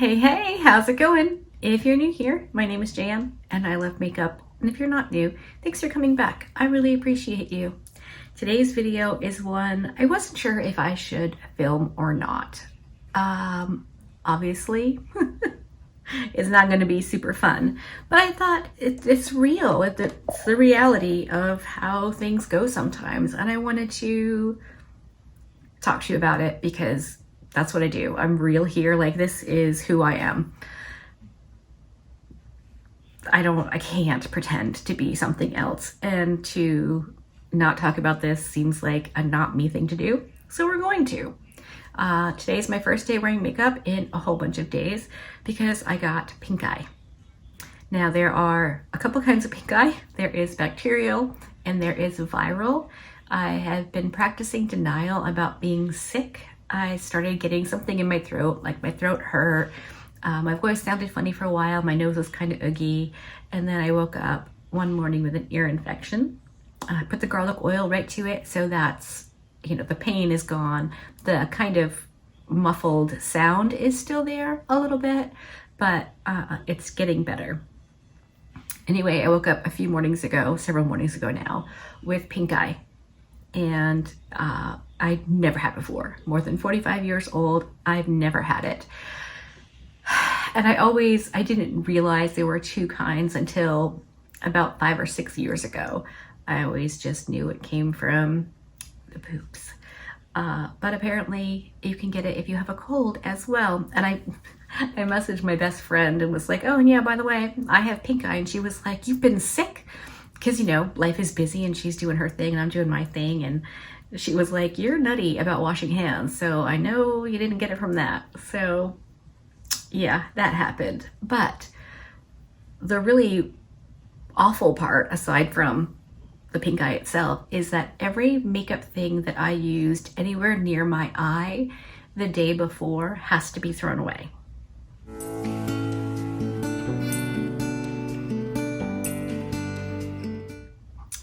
Hey, how's it going? If you're new here, my name is Jan and I love makeup. And if you're not new, thanks for coming back. I really appreciate you. Today's video is one I wasn't sure if I should film or not. Obviously, it's not going to be super fun, but I thought it's real. It's the reality of how things go sometimes. And I wanted to talk to you about it because that's what I do. I'm real here. Like, this is who I am. I can't pretend to be something else, and to not talk about this seems like a not me thing to do. So we're going to. Today's my first day wearing makeup in a whole bunch of days because I got pink eye. Now, there are a couple kinds of pink eye. There is bacterial and there is viral. I have been practicing denial about being sick. I started getting something in my throat, like my throat hurt. My voice sounded funny for a while. My nose was kind of oogie. And then I woke up one morning with an ear infection. I put the garlic oil right to it, so that's, the pain is gone. The kind of muffled sound is still there a little bit, but it's getting better. Anyway, I woke up a few mornings ago, several mornings ago now, with pink eye. And I'd never had before. More than 45 years old, I've never had it. And I didn't realize there were two kinds until about 5 or 6 years ago. I always just knew it came from the poops. But apparently you can get it if you have a cold as well. And I messaged my best friend and was like, oh, and yeah, by the way, I have pink eye. And she was like, you've been sick? Because, life is busy and she's doing her thing and I'm doing my thing. And she was like, you're nutty about washing hands. So I know you didn't get it from that. So yeah, that happened. But the really awful part, aside from the pink eye itself, is that every makeup thing that I used anywhere near my eye the day before has to be thrown away.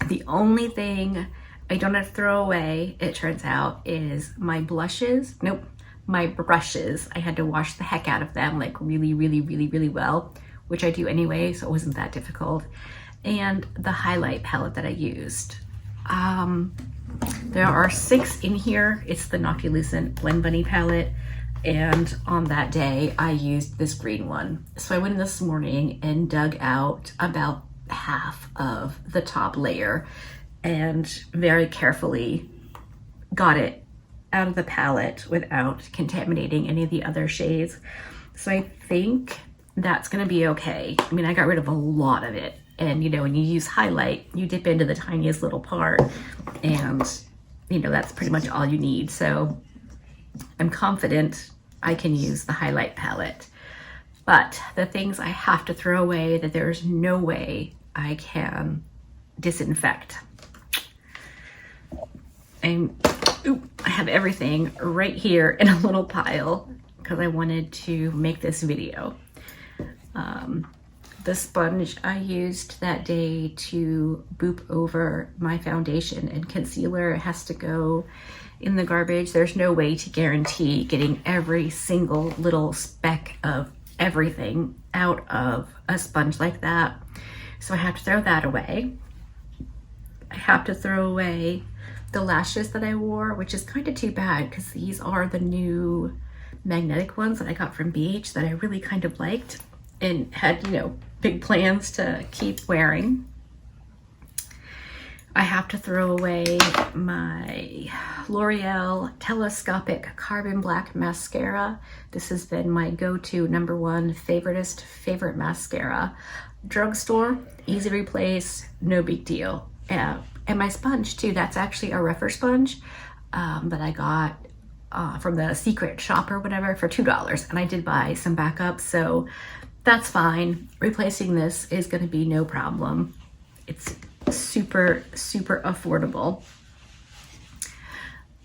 The only thing I don't have to throw away, it turns out, is my blushes. Nope, my brushes. I had to wash the heck out of them, like really, really, really, really well, which I do anyway, so it wasn't that difficult. And the highlight palette that I used. There are 6 in here. It's the Noctilucent Blend Bunny palette. And on that day, I used this green one. So I went in this morning and dug out about half of the top layer and very carefully got it out of the palette without contaminating any of the other shades. So I think that's gonna be okay. I mean, I got rid of a lot of it. And when you use highlight, you dip into the tiniest little part and that's pretty much all you need. So I'm confident I can use the highlight palette. But the things I have to throw away that there's no way I can disinfect. I have everything right here in a little pile because I wanted to make this video. The sponge I used that day to boop over my foundation and concealer has to go in the garbage. There's no way to guarantee getting every single little speck of everything out of a sponge like that. So I have to throw that away. I have to throw away the lashes that I wore, which is kind of too bad because these are the new magnetic ones that I got from BH that I really kind of liked and had, big plans to keep wearing. I have to throw away my L'Oreal Telescopic Carbon Black Mascara. This has been my go-to #1 favorite mascara. Drugstore, easy replace, no big deal. And my sponge too, that's actually a rougher sponge that I got from the secret shop or whatever for $2. And I did buy some backup, so that's fine. Replacing this is going to be no problem. It's super, super affordable.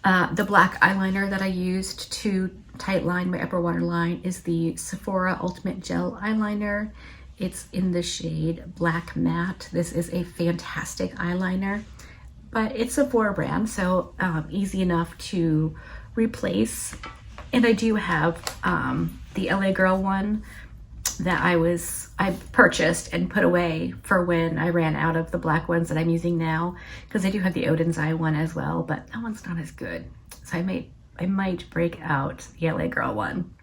The black eyeliner that I used to tightline my upper waterline is the Sephora Ultimate Gel Eyeliner. It's in the shade Black Matte. This is a fantastic eyeliner, but it's a Sephora brand, so easy enough to replace And I do have the LA Girl one that I purchased and put away for when I ran out of the black ones that I'm using now, because I do have the Odin's Eye one as well, but that one's not as good. So I might break out the LA Girl one.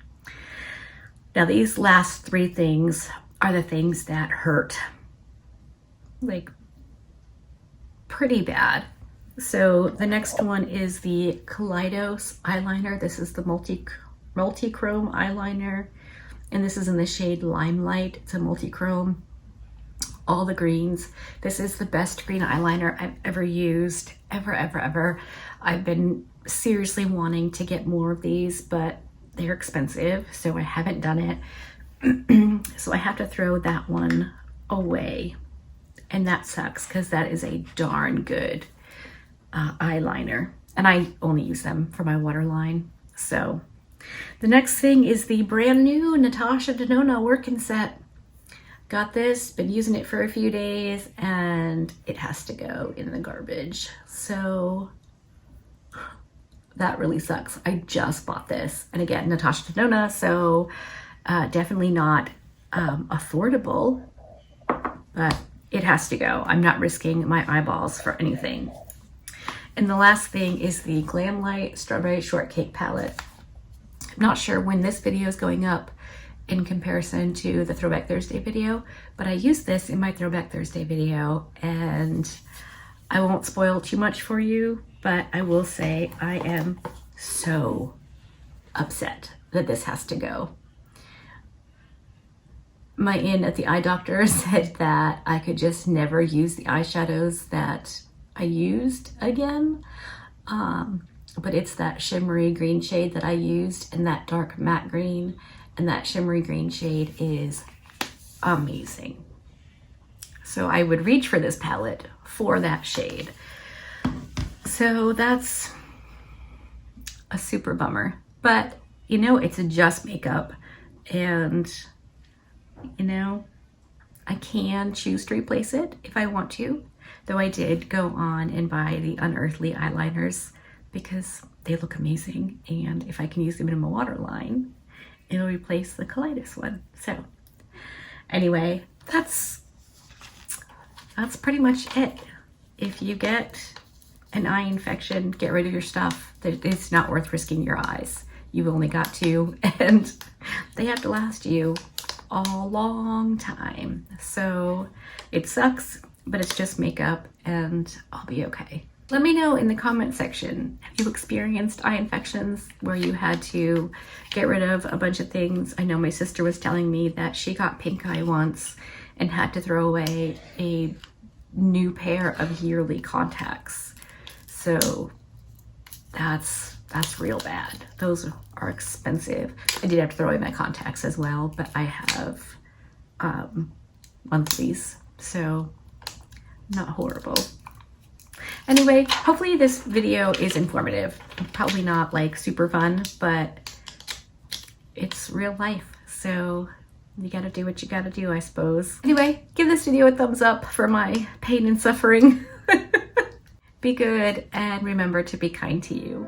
Now these last three things are the things that hurt, like pretty bad. So the next one is the Kaleidos eyeliner. This is the multi-chrome eyeliner, and this is in the shade Limelight. It's a multi-chrome, all the greens. This is the best green eyeliner I've ever used, ever. I've been seriously wanting to get more of these, but they're expensive, so I haven't done it. So I have to throw that one away, and that sucks because that is a darn good eyeliner, and I only use them for my waterline. So the next thing is the brand new Natasha Denona working set. Got this, been using it for a few days, and it has to go in the garbage. So that really sucks. I just bought this, and again, Natasha Denona, so definitely not affordable, but it has to go. I'm not risking my eyeballs for anything. And the last thing is the Glam Light Strawberry Shortcake Palette. I'm not sure when this video is going up in comparison to the Throwback Thursday video, but I used this in my Throwback Thursday video, and I won't spoil too much for you, but I will say I am so upset that this has to go. My in at the eye doctor said that I could just never use the eyeshadows that I used again, but it's that shimmery green shade that I used, and that dark matte green, and that shimmery green shade is amazing. So I would reach for this palette for that shade. So that's a super bummer, but you know, it's just makeup, and you know, I can choose to replace it if I want to, though I did go on and buy the Unearthly eyeliners because they look amazing, and if I can use them in my waterline, it'll replace the Kaleidos one. So anyway, that's pretty much it. If you get an eye infection, get rid of your stuff. It's not worth risking your eyes. You've only got two, and they have to last you a long time. So it sucks, but it's just makeup, and I'll be okay. Let me know in the comment section, have you experienced eye infections where you had to get rid of a bunch of things? I know my sister was telling me that she got pink eye once and had to throw away a new pair of yearly contacts. So that's real bad. Those are expensive. I did have to throw away my contacts as well, but I have monthlies, so not horrible. Anyway, hopefully this video is informative. Probably not like super fun, but it's real life, so you gotta do what you gotta do, I suppose. Anyway, give this video a thumbs up for my pain and suffering. Be good, and remember to be kind to you.